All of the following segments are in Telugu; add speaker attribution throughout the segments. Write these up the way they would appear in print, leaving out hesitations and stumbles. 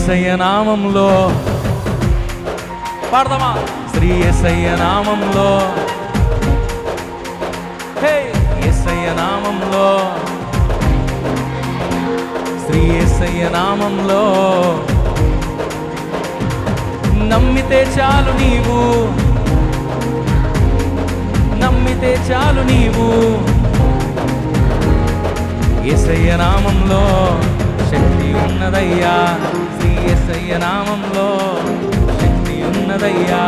Speaker 1: యేసయ్య నామంలో పాడదామా? శ్రీ యేసయ్య నామంలో, హే యేసయ్య నామంలో, శ్రీ యేసయ్య నామంలో నమ్మితే చాలు నీవు, నమ్మితే చాలు నీవు. యేసయ్య నామంలో శక్తి ఉన్నదయ్యా, శ్రీ యేసయ్య నామంలో శక్తి ఉన్నదయ్యా.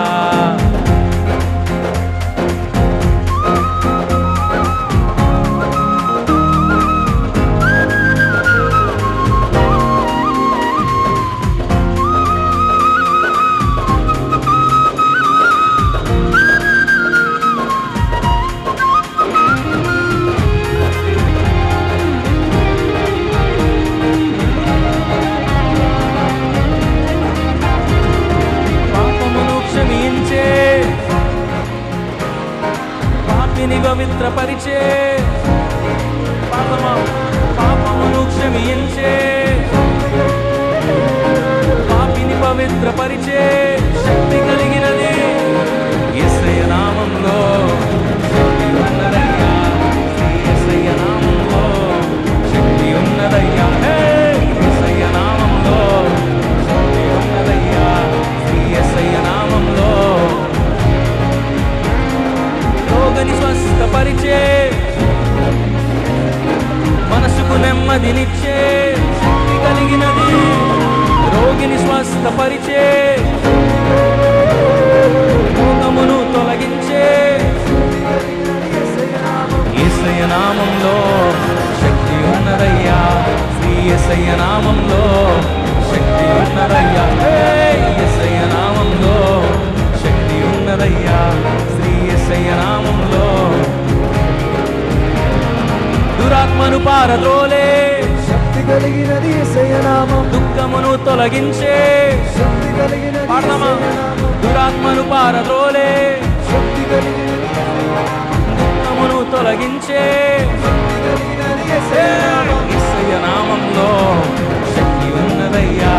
Speaker 1: పాపిని పవిత్రపరిచే, పాపమును క్షమించే, పాపిని పవిత్రపరిచే శక్తి కలిగినది యేసయ్య నామంలో శక్తి ఉన్నదయ్యా, శ్రీ యేసయ్య నామంలో శక్తి ఉన్నదయ్యా. యేసయ్య నామంలో శక్తి ఉన్నదయ్యా, శ్రీ యేసయ్య నామంలో రోగిని స్వస్థపరిచే, మనసుకు నెమ్మదినిచ్చే శక్తి కలిగినది రోగిని స్వస్థపరిచే, రోగమును తొలగించే యేసయ్య నామంలో శక్తి ఉన్నదయ్యా, శ్రీ యేసయ్య నామంలో శక్తి ఉన్నదయ్యా. యేసయ్య నామంలో శక్తి ఉన్నదయ్యా, శ్రీ యేసయ్య నామంలో దురాత్మను పారద్రోలే
Speaker 2: శక్తి కలిగినది యేసయ్య నామం,
Speaker 1: దుఃఖమును తొలగించే
Speaker 2: శక్తి కలిగినది
Speaker 1: పాడదామా? దురాత్మను పారద్రోలే
Speaker 2: శక్తి కలిగినది
Speaker 1: దుఃఖమును తొలగించే
Speaker 2: శక్తి కలిగినది యేసయ్య నామం.
Speaker 1: యేసయ్య నామంలో శక్తి ఉన్నదయ్యా,